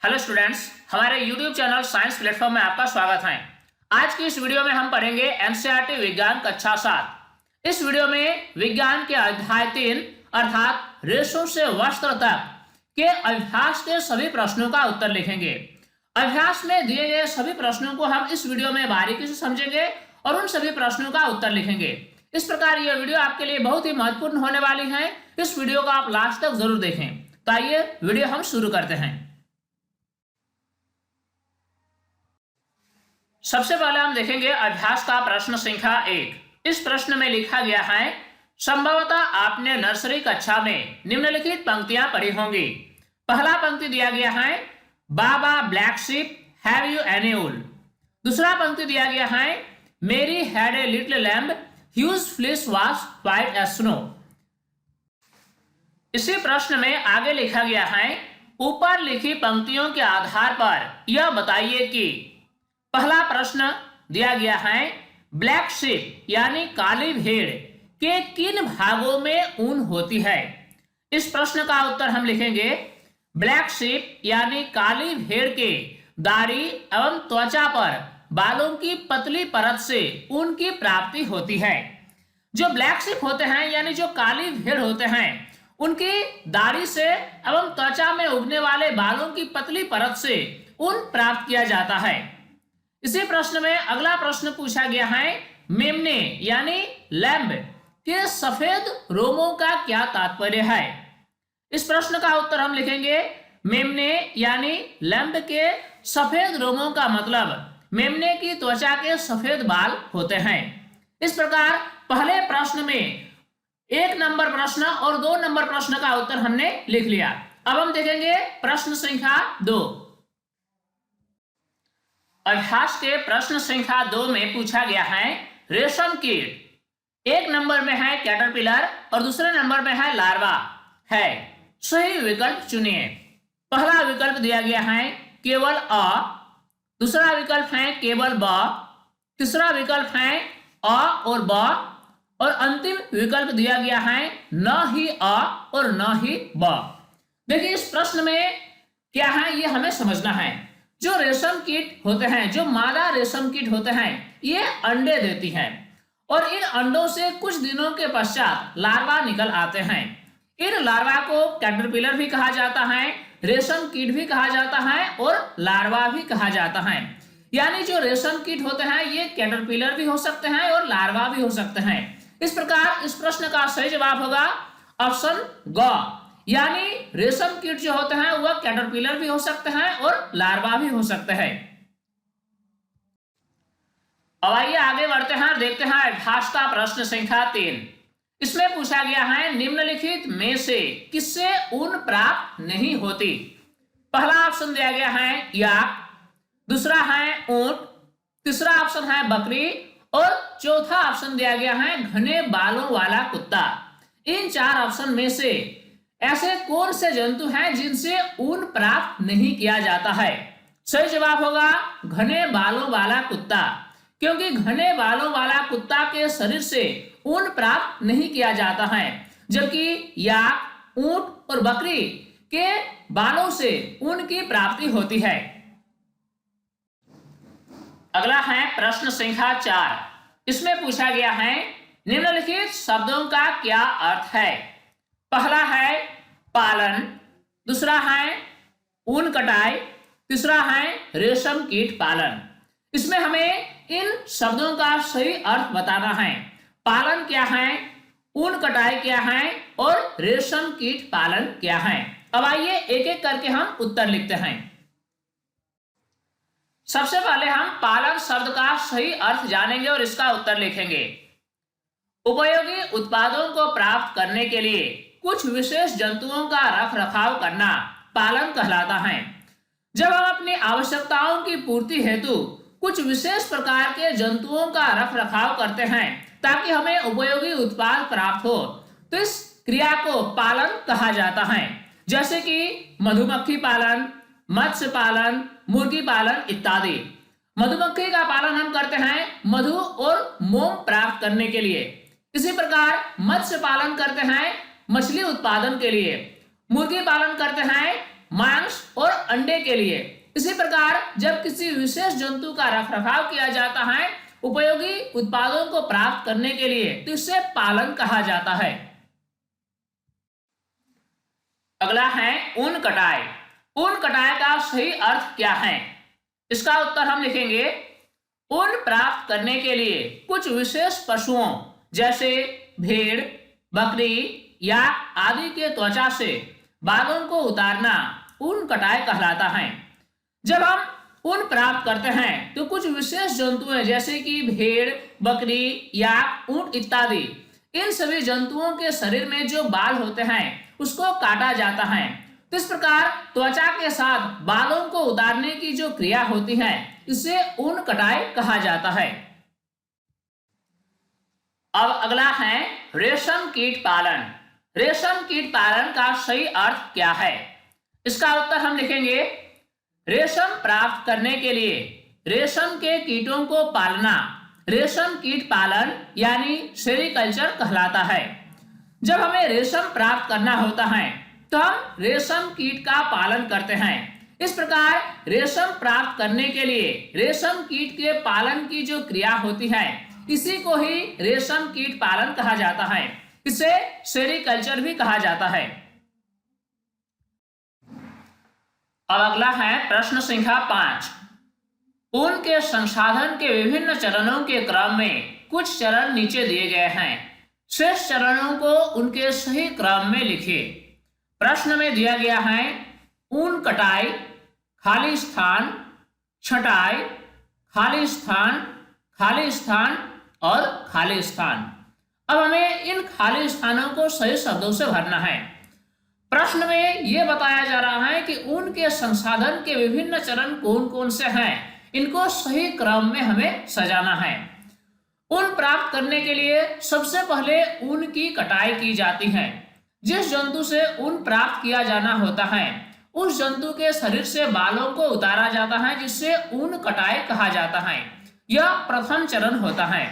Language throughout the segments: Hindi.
हेलो स्टूडेंट्स, हमारे YouTube चैनल साइंस प्लेटफॉर्म में आपका स्वागत है। आज की इस वीडियो में हम पढ़ेंगे एनसीईआरटी विज्ञान कक्षा 7। इस वीडियो में विज्ञान के अध्याय 3 अर्थात रेशों से वस्त्र तक के अभ्यास के सभी प्रश्नों का उत्तर लिखेंगे। अभ्यास में दिए गए सभी प्रश्नों को हम इस वीडियो में बारीकी से समझेंगे और उन सभी प्रश्नों का उत्तर लिखेंगे। इस प्रकार यह वीडियो आपके लिए बहुत ही महत्वपूर्ण होने वाली है। इस वीडियो को आप लास्ट तक जरूर देखें। तो आइए वीडियो हम शुरू करते हैं। सबसे पहले हम देखेंगे अभ्यास का प्रश्न संख्या 1। इस प्रश्न में लिखा गया है, संभवतः आपने नर्सरी कक्षा में निम्नलिखित पंक्तियां पढ़ी होंगी। पहला पंक्ति दिया गया है, baa baa black sheep have you any wool. दूसरा पंक्ति दिया गया है, Mary had a little lamb whose fleece was white as snow. इसी प्रश्न में आगे लिखा गया है, ऊपर लिखी पंक्तियों के आधार पर यह बताइए कि पहला प्रश्न दिया गया है, ब्लैक शिप यानी काली भेड़ के किन भागों में ऊन होती है। इस प्रश्न का उत्तर हम लिखेंगे, ब्लैक शिप यानी काली भेड़ के दाढ़ी एवं त्वचा पर बालों की पतली परत से ऊन की प्राप्ति होती है। जो ब्लैक शिप होते हैं यानी जो काली भेड़ होते हैं, उनकी दाढ़ी से एवं त्वचा में उगने वाले बालों की पतली परत से ऊन प्राप्त किया जाता है। इसी प्रश्न में अगला प्रश्न पूछा गया है, मेमने यानी लैम्ब के सफेद रोमों का क्या तात्पर्य है। इस प्रश्न का उत्तर हम लिखेंगे, मेमने यानी लैम्ब के सफेद रोमों का मतलब मेमने की त्वचा के सफेद बाल होते हैं। इस प्रकार पहले प्रश्न में 1 नंबर प्रश्न और 2 नंबर प्रश्न का उत्तर हमने लिख लिया। अब हम देखेंगे प्रश्न संख्या 2। अभ्यास के प्रश्न संख्या 2 में पूछा गया है, रेशम कीट 1 नंबर में है कैटरपिलर और दूसरे नंबर में है लार्वा है। सही विकल्प चुनिए। पहला विकल्प दिया गया है केवल अ, दूसरा विकल्प है केवल ब, तीसरा विकल्प है अ और ब और अंतिम विकल्प दिया गया है न ही अ और न ही ब। देखिए इस प्रश्न में क्या है ये हमें समझना है। जो रेशम कीट होते हैं, जो मादा रेशम कीट होते हैं, ये अंडे देती हैं और इन अंडों से कुछ दिनों के पश्चात लार्वा निकल आते हैं। इन लार्वा को कैटरपिलर भी कहा जाता है, रेशम कीट भी कहा जाता है और लार्वा भी कहा जाता है। यानी जो रेशम कीट होते हैं ये कैटरपिलर भी हो सकते हैं और लार्वा भी हो सकते हैं। इस प्रकार इस प्रश्न का सही जवाब होगा ऑप्शन ग, यानी रेशम कीट जो होते हैं वह कैटरपिलर भी हो सकते हैं और लार्वा भी हो सकते हैं। अब आइए आगे बढ़ते हैं और देखते हैं अभ्यास का प्रश्न संख्या 3। इसमें पूछा गया है, निम्नलिखित में से किससे ऊन प्राप्त नहीं होती। पहला ऑप्शन दिया गया है याक, दूसरा है ऊंट, तीसरा ऑप्शन है बकरी और चौथा ऑप्शन दिया गया है घने बालों वाला कुत्ता। इन 4 ऑप्शन में से ऐसे कौन से जंतु हैं जिनसे ऊन प्राप्त नहीं किया जाता है। सही जवाब होगा घने बालों वाला कुत्ता, क्योंकि घने बालों वाला कुत्ता के शरीर से ऊन प्राप्त नहीं किया जाता है, जबकि याक, ऊंट और बकरी के बालों से ऊन की प्राप्ति होती है। अगला है प्रश्न संख्या 4। इसमें पूछा गया है, निम्नलिखित शब्दों का क्या अर्थ है। पहला है पालन, दूसरा है ऊन कटाई, तीसरा है रेशम कीट पालन। इसमें हमें इन शब्दों का सही अर्थ बताना है। पालन क्या है, ऊन कटाई क्या है और रेशम कीट पालन क्या है। अब आइए एक एक करके हम उत्तर लिखते हैं। सबसे पहले हम पालन शब्द का सही अर्थ जानेंगे और इसका उत्तर लिखेंगे। उपयोगी उत्पादों को प्राप्त करने के लिए कुछ विशेष जंतुओं का रख रखाव करना पालन कहलाता है। जब हम अपनी आवश्यकताओं की पूर्ति हेतु कुछ विशेष प्रकार के जंतुओं का रख रखाव करते हैं ताकि हमें उपयोगी उत्पाद प्राप्त हो, तो इस क्रिया को पालन कहा जाता है। जैसे कि मधुमक्खी पालन, मत्स्य पालन, मुर्गी पालन इत्यादि। मधुमक्खी का पालन हम करते हैं मधु और मोम प्राप्त करने के लिए। इसी प्रकार मत्स्य पालन करते हैं मछली उत्पादन के लिए, मुर्गी पालन करते हैं मांस और अंडे के लिए। इसी प्रकार जब किसी विशेष जंतु का रखरखाव किया जाता है उपयोगी उत्पादों को प्राप्त करने के लिए, तो इसे पालन कहा जाता है। अगला है ऊन कटाई। ऊन कटाई का सही अर्थ क्या है? इसका उत्तर हम लिखेंगे, ऊन प्राप्त करने के लिए कुछ विशेष पशुओं जैसे भेड़, बकरी या आदि के त्वचा से बालों को उतारना ऊन कटाई कहलाता है। जब हम ऊन प्राप्त करते हैं तो कुछ विशेष जंतुएं जैसे कि भेड़, बकरी या ऊंट इत्यादि, इन सभी जंतुओं के शरीर में जो बाल होते हैं उसको काटा जाता है। तो इस प्रकार त्वचा के साथ बालों को उतारने की जो क्रिया होती है इसे ऊन कटाई कहा जाता है। अब अगला है रेशम कीट पालन। रेशम कीट पालन का सही अर्थ क्या है? इसका उत्तर हम लिखेंगे, रेशम प्राप्त करने के लिए रेशम के कीटों को पालना रेशम कीट पालन यानी सेरीकल्चर कहलाता है। जब हमें रेशम प्राप्त करना होता है तो हम रेशम कीट का पालन करते हैं। इस प्रकार रेशम प्राप्त करने के लिए रेशम कीट के पालन की जो क्रिया होती है इसी को ही रेशम कीट पालन कहा जाता है। इसे सेरीकल्चर भी कहा जाता है। अब अगला है प्रश्न संख्या 5। ऊन के संसाधन के विभिन्न चरणों के क्रम में कुछ चरण नीचे दिए गए हैं। शेष चरणों को उनके सही क्रम में लिखिए। प्रश्न में दिया गया है ऊन कटाई, खाली स्थान, छटाई, खाली स्थान, खाली स्थान और खाली स्थान। अब हमें इन खाली स्थानों को सही शब्दों से भरना है। प्रश्न में यह बताया जा रहा है कि ऊन के संसाधन के विभिन्न चरण कौन कौन से हैं, इनको सही क्रम में हमें सजाना है। ऊन प्राप्त करने के लिए सबसे पहले ऊन की कटाई की जाती है। जिस जंतु से ऊन प्राप्त किया जाना होता है उस जंतु के शरीर से बालों को उतारा जाता है, जिससे ऊन कटाई कहा जाता है। यह प्रथम चरण होता है।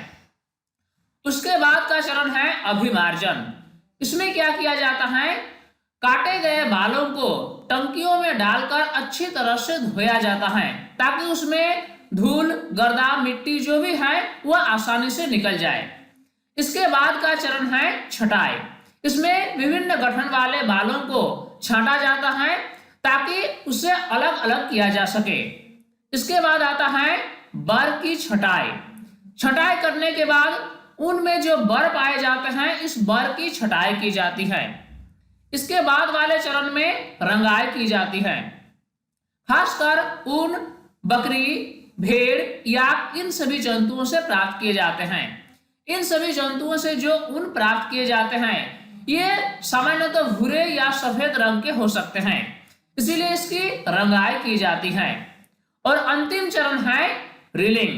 उसके बाद का चरण है अभिमार्जन। इसमें क्या किया जाता है, काटे गए बालों को टंकियों में डालकर अच्छी तरह से धोया जाता है ताकि उसमें धूल, गर्दा, मिट्टी जो भी है वह आसानी से निकल जाए। इसके बाद का चरण है छटाई। इसमें विभिन्न गठन वाले बालों को छांटा जाता है ताकि उसे अलग अलग किया जा सके। इसके बाद आता है बर की छटाई। छटाई करने के बाद उनमें जो बर पाए जाते हैं इस बर की छटाई की जाती है। इसके बाद वाले चरण में रंगाई की जाती है। खासकर ऊन बकरी, भेड़ या इन सभी जंतुओं से प्राप्त किए जाते हैं। इन सभी जंतुओं से जो ऊन प्राप्त किए जाते हैं ये सामान्यतः भूरे या सफेद रंग के हो सकते हैं, इसीलिए इसकी रंगाई की जाती है। और अंतिम चरण है रीलिंग,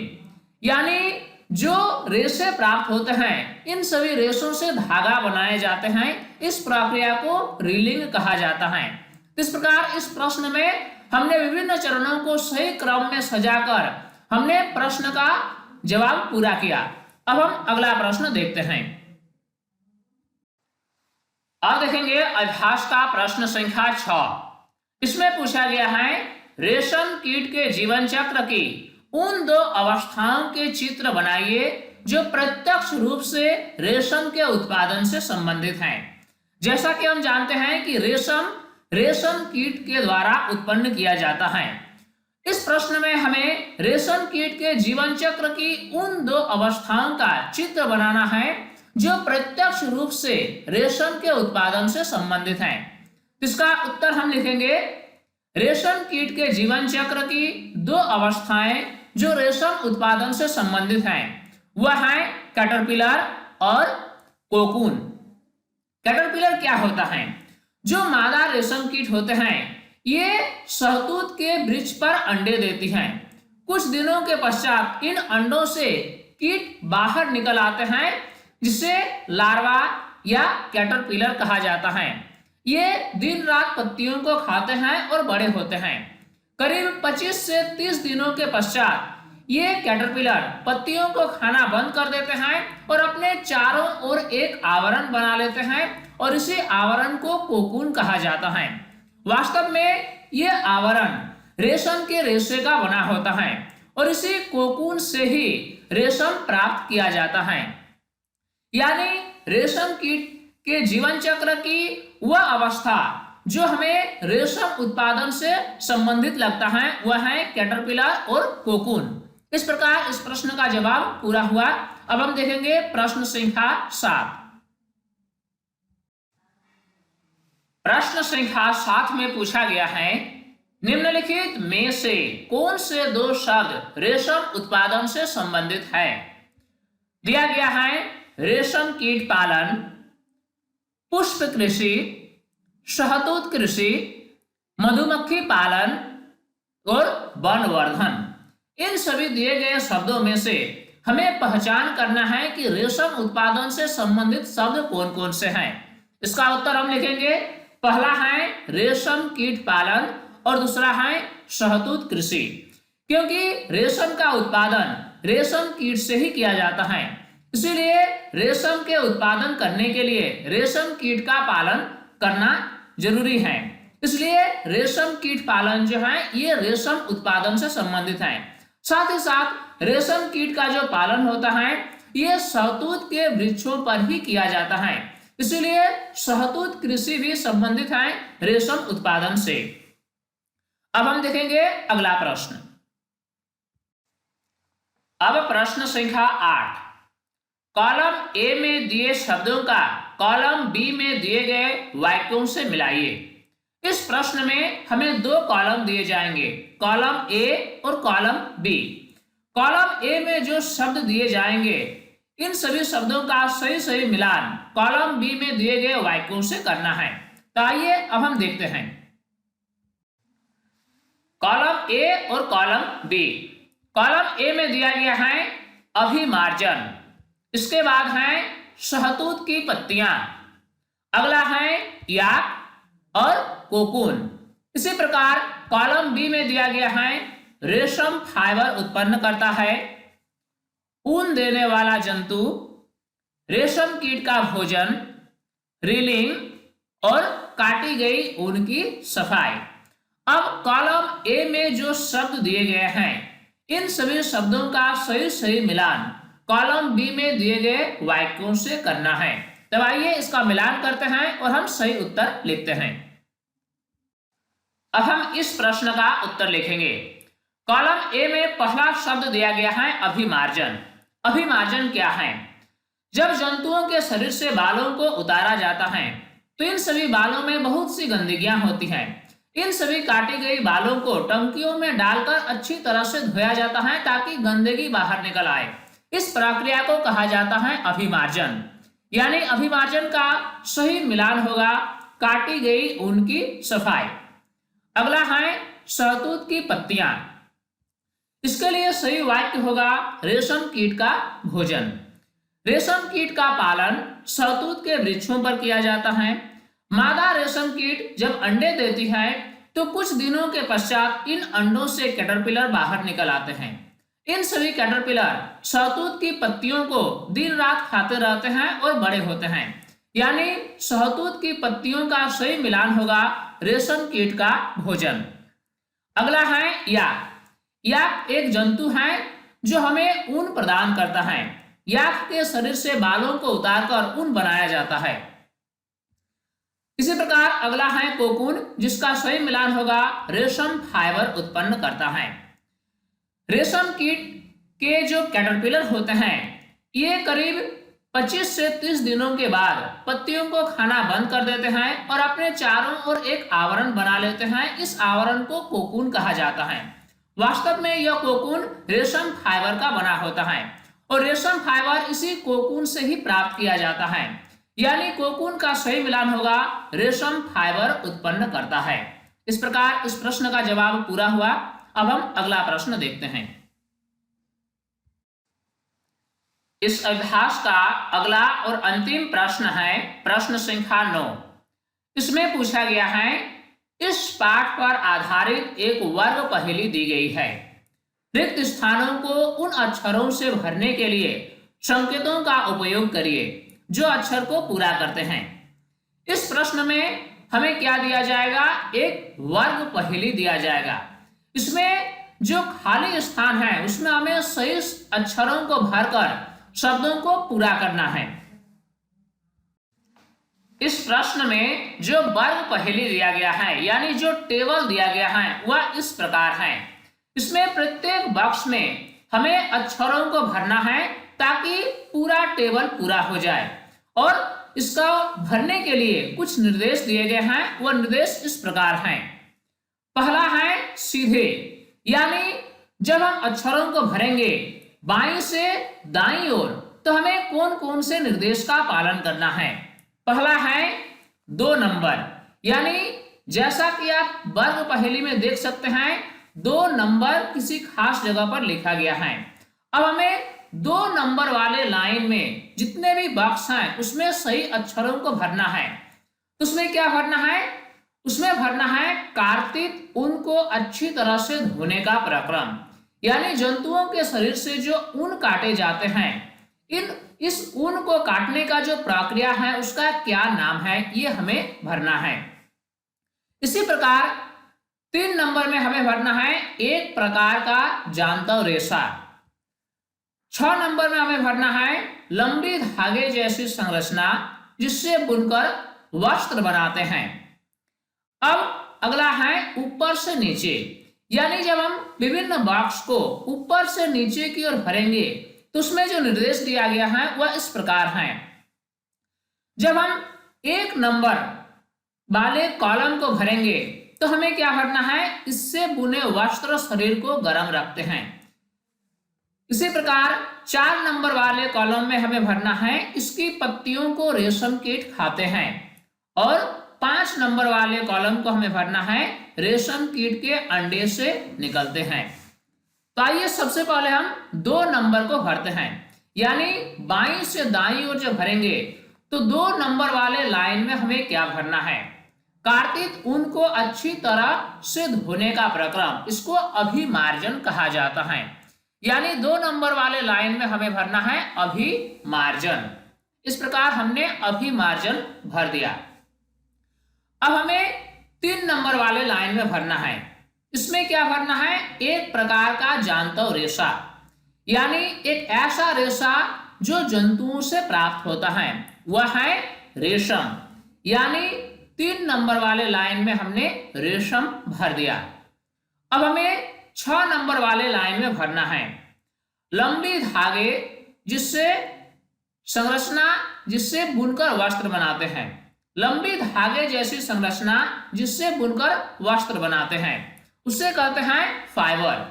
यानी जो रेशे प्राप्त होते हैं इन सभी रेशों से धागा बनाए जाते हैं। इस प्रक्रिया को रीलिंग कहा जाता है। इस प्रकार इस प्रश्न में हमने विभिन्न चरणों को सही क्रम में सजाकर हमने प्रश्न का जवाब पूरा किया। अब हम अगला प्रश्न देखते हैं। अब देखेंगे अभ्यास का प्रश्न संख्या 6। इसमें पूछा गया है रेशम कीट के जीवन चक्र की उन दो अवस्थाओं के चित्र बनाइए जो प्रत्यक्ष रूप से रेशम के उत्पादन से संबंधित हैं। जैसा कि हम जानते हैं कि रेशम कीट के द्वारा उत्पन्न किया जाता है। इस प्रश्न में हमें रेशम कीट के जीवन चक्र की उन दो अवस्थाओं का चित्र बनाना है जो प्रत्यक्ष रूप से रेशम के उत्पादन से संबंधित हैं। इसका उत्तर हम लिखेंगे, रेशम कीट के जीवन चक्र की दो अवस्थाएं जो रेशम उत्पादन से संबंधित हैं वह है कैटरपिलर और कोकून। कैटरपिलर क्या होता है? जो मादा रेशम कीट होते हैं ये शहतूत के वृक्ष पर अंडे देती हैं। कुछ दिनों के पश्चात इन अंडों से कीट बाहर निकल आते हैं जिसे लार्वा या कैटरपिलर कहा जाता है। ये दिन रात पत्तियों को खाते हैं और बड़े होते हैं। करीब 25 से 30 दिनों के पश्चात ये कैटरपिलर पत्तियों को खाना बंद कर देते हैं और अपने चारों ओर एक आवरण बना लेते हैं और इसी आवरण को कोकून कहा जाता है। वास्तव में ये आवरण रेशम के रेशे का बना होता है और इसी कोकून से ही रेशम प्राप्त किया जाता है। यानी रेशम कीट के जीवन चक्र की वह अवस्था जो हमें रेशम उत्पादन से संबंधित लगता है वह है कैटरपिलर और कोकून। इस प्रकार इस प्रश्न का जवाब पूरा हुआ। अब हम देखेंगे प्रश्न संख्या 7। प्रश्न संख्या 7 में पूछा गया है, निम्नलिखित में से कौन से दो शब्द रेशम उत्पादन से संबंधित है? दिया गया है रेशम कीट पालन, पुष्प कृषि, शहतूत कृषि, मधुमक्खी पालन और वनवर्धन। इन सभी दिए गए शब्दों में से हमें पहचान करना है कि रेशम उत्पादन से संबंधित शब्द कौन कौन से हैं। इसका उत्तर हम लिखेंगे, पहला है रेशम कीट पालन और दूसरा है शहतूत कृषि। क्योंकि रेशम का उत्पादन रेशम कीट से ही किया जाता है, इसीलिए रेशम के उत्पादन करने के लिए रेशम कीट का पालन करना जरूरी है। इसलिए रेशम कीट पालन जो है ये रेशम उत्पादन से संबंधित है। साथ ही साथ रेशम कीट का जो पालन होता है ये शहतूत के वृक्षों पर ही किया जाता है, इसलिए शहतूत कृषि भी संबंधित है रेशम उत्पादन से। अब हम देखेंगे अगला प्रश्न। अब प्रश्न संख्या 8, कॉलम ए में दिए शब्दों का कॉलम बी में दिए गए वाक्यों से मिलाइए। इस प्रश्न में हमें दो कॉलम दिए जाएंगे, कॉलम ए और कॉलम बी। कॉलम ए में जो शब्द दिए जाएंगे इन सभी शब्दों का सही सही मिलान कॉलम बी में दिए गए वाक्यों से करना है। तो आइए अब हम देखते हैं कॉलम ए और कॉलम बी। कॉलम ए में दिया गया है अभिमार्जन, इसके बाद है शहतूत की पत्तियां, अगला है याक और कोकून। इसी प्रकार कॉलम बी में दिया गया है रेशम फाइबर उत्पन्न करता है, ऊन देने वाला जंतु, रेशम कीट का भोजन, रीलिंग और काटी गई ऊन की सफाई। अब कॉलम ए में जो शब्द दिए गए हैं इन सभी शब्दों का सही सही मिलान कॉलम बी में दिए गए वाक्यों से करना है। तब आइए इसका मिलान करते हैं और हम सही उत्तर लिखते हैं। अब हम इस प्रश्न का उत्तर लिखेंगे। कॉलम ए में पहला शब्द दिया गया है अभिमार्जन। अभिमार्जन क्या है? जब जंतुओं के शरीर से बालों को उतारा जाता है तो इन सभी बालों में बहुत सी गंदगियां होती हैं। इन सभी काटी गई बालों को टंकियों में डालकर अच्छी तरह से धोया जाता है ताकि गंदगी बाहर निकल आए। इस प्रक्रिया को कहा जाता है अभिमार्जन। यानी अभिमार्जन का सही मिलान होगा काटी गई ऊन की सफाई। अगला है शहतूत की पत्तियां। इसके लिए सही वाक्य होगा रेशम कीट का भोजन। रेशम कीट का पालन शहतूत के वृक्षों पर किया जाता है। मादा रेशम कीट जब अंडे देती है तो कुछ दिनों के पश्चात इन अंडों से कैटरपिलर बाहर निकल आते हैं। इन सभी कैटरपिलर शहतूत की पत्तियों को दिन रात खाते रहते हैं और बड़े होते हैं। यानी शहतूत की पत्तियों का सही मिलान होगा रेशम कीट का भोजन। अगला है याक। याक एक जंतु है जो हमें ऊन प्रदान करता है। याक के शरीर से बालों को उतारकर ऊन बनाया जाता है। इसी प्रकार अगला है कोकून, जिसका सही मिलान होगा रेशम फाइबर उत्पन्न करता है। रेशम कीट के जो कैटरपिलर होते हैं ये करीब 25 से 30 दिनों के बाद पत्तियों को खाना बंद कर देते हैं और अपने चारों ओर एक आवरण बना लेते हैं। इस आवरण को कोकून कहा जाता है। वास्तव में यह कोकून रेशम फाइबर का बना होता है और रेशम फाइबर इसी कोकून से ही प्राप्त किया जाता है। यानी कोकून का सही मिलान होगा रेशम फाइबर उत्पन्न करता है। इस प्रकार इस प्रश्न का जवाब पूरा हुआ। अब हम अगला प्रश्न देखते हैं। इस अभ्यास का अगला और अंतिम प्रश्न है प्रश्न संख्या 9। इसमें पूछा गया है, इस पाठ पर आधारित एक वर्ग पहेली दी गई है। रिक्त स्थानों को उन अक्षरों से भरने के लिए संकेतों का उपयोग करिए जो अक्षर को पूरा करते हैं। इस प्रश्न में हमें क्या दिया जाएगा, एक वर्ग पहेली दिया जाएगा। इसमें जो खाली स्थान है उसमें हमें सही अक्षरों को भरकर शब्दों को पूरा करना है। इस प्रश्न में जो वर्ग पहेली दिया गया है यानी जो टेबल दिया गया है वह इस प्रकार है। इसमें प्रत्येक बॉक्स में हमें अक्षरों को भरना है ताकि पूरा टेबल पूरा हो जाए, और इसका भरने के लिए कुछ निर्देश दिए गए हैं। वह निर्देश इस प्रकार हैं। पहला है सीधे, यानी जब हम अक्षरों को भरेंगे बाईं से दाईं ओर तो हमें कौन कौन से निर्देश का पालन करना है। पहला है 2 नंबर, यानी जैसा कि आप वर्ग पहेली में देख सकते हैं 2 नंबर किसी खास जगह पर लिखा गया है। अब हमें 2 नंबर वाले लाइन में जितने भी बॉक्स हैं उसमें सही अक्षरों को भरना है। उसमें क्या भरना है, उसमें भरना है कार्तिक ऊन को अच्छी तरह से धोने का प्रक्रम, यानी जंतुओं के शरीर से जो ऊन काटे जाते हैं इस ऊन को काटने का जो प्रक्रिया है उसका क्या नाम है, ये हमें भरना है। इसी प्रकार 3 नंबर में हमें भरना है एक प्रकार का जानता रेशा। 6 नंबर में हमें भरना है लंबी धागे जैसी संरचना जिससे बुनकर वस्त्र बनाते हैं। अब अगला है ऊपर से नीचे, यानी जब हम विभिन्न बॉक्स को ऊपर से नीचे की ओर भरेंगे तो उसमें जो निर्देश दिया गया है वह इस प्रकार है। जब हम 1 नंबर वाले कॉलम को भरेंगे तो हमें क्या भरना है, इससे बुने वस्त्र शरीर को गर्म रखते हैं। इसी प्रकार 4 नंबर वाले कॉलम में हमें भरना है इसकी पत्तियों को रेशम कीट खाते हैं, और 5 नंबर वाले कॉलम को हमें भरना है रेशम कीट के अंडे से निकलते हैं। तो आइए सबसे पहले हम 2 नंबर को भरते हैं, यानी बाईं से दाईं ओर जब भरेंगे तो 2 नंबर वाले लाइन में हमें क्या भरना है, कार्तिक ऊन को अच्छी तरह से धोने का प्रक्रम, इसको अभिमार्जन कहा जाता है। यानी 2 नंबर वाले लाइन में हमें भरना है अभिमार्जन। इस प्रकार हमने अभिमार्जन भर दिया। अब हमें 3 नंबर वाले लाइन में भरना है। इसमें क्या भरना है, एक प्रकार का जानता रेशा, यानी एक ऐसा रेशा जो जंतुओं से प्राप्त होता है वह है रेशम, यानी 3 नंबर वाले लाइन में हमने रेशम भर दिया। अब हमें 6 नंबर वाले लाइन में भरना है लंबी धागे जिससे संरचना जिससे बुनकर वस्त्र बनाते हैं, लंबी धागे जैसी संरचना जिससे बुनकर वस्त्र बनाते हैं उसे कहते हैं फाइबर,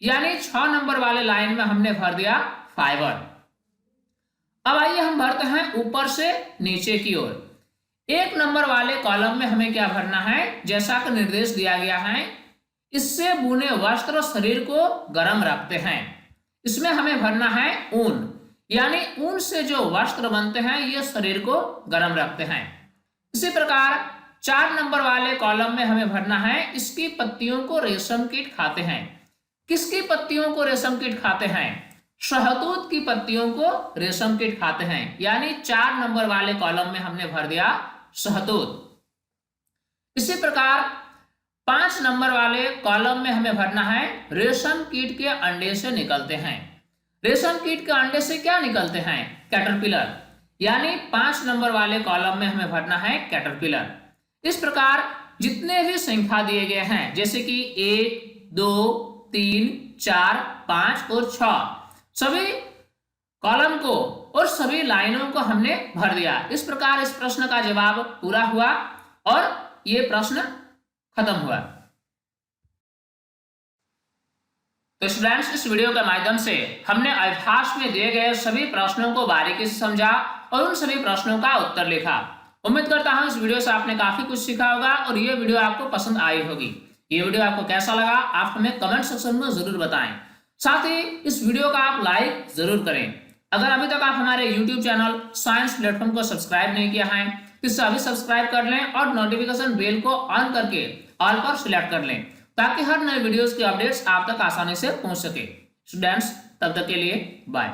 यानी 6 नंबर वाले लाइन में हमने भर दिया फाइबर। अब आइए हम भरते हैं ऊपर से नीचे की ओर। 1 नंबर वाले कॉलम में हमें क्या भरना है, जैसा कि निर्देश दिया गया है इससे बुने वस्त्र शरीर को गर्म रखते हैं। इसमें हमें भरना है ऊन, यानी ऊन से जो वस्त्र बनते हैं ये शरीर को गर्म रखते हैं। इसी प्रकार 4 नंबर वाले कॉलम में हमें भरना है इसकी पत्तियों को रेशम कीट खाते हैं। किसकी पत्तियों को रेशम कीट खाते हैं, शहतूत की पत्तियों को रेशम कीट खाते हैं, यानी 4 नंबर वाले कॉलम में हमने भर दिया शहतूत। इसी प्रकार 5 नंबर वाले कॉलम में हमें भरना है रेशम कीट के अंडे से निकलते हैं। रेशम कीट के अंडे से क्या निकलते हैं, कैटरपिलर, यानी 5 नंबर वाले कॉलम में हमें भरना है कैटरपिलर। इस प्रकार जितने भी संख्या दिए गए हैं जैसे कि 1, 2, 3, 4, 5 और 6 सभी कॉलम को और सभी लाइनों को हमने भर दिया। इस प्रकार इस प्रश्न का जवाब पूरा हुआ और ये प्रश्न खत्म हुआ। तो स्टूडेंट्स, इस वीडियो के माध्यम से हमने अभ्यास में दिए गए सभी प्रश्नों को बारीकी से समझा और उन सभी प्रश्नों का उत्तर लिखा। उम्मीद करता हूं इस वीडियो से आपने काफी कुछ सीखा होगा और ये वीडियो आपको पसंद आई होगी। ये वीडियो आपको कैसा लगा आप हमें कमेंट सेक्शन में जरूर बताएं। साथ ही इस वीडियो का आप लाइक जरूर करें। अगर अभी तक आप हमारे YouTube चैनल साइंस प्लेटफॉर्म को सब्सक्राइब नहीं किया है तो इसे अभी सब्सक्राइब कर लें और नोटिफिकेशन बेल को ऑन करके ऑल पर सिलेक्ट कर लें ताकि हर नए वीडियोस की अपडेट्स आप तक आसानी से पहुंच सके। स्टूडेंट्स, तब तक के लिए बाय।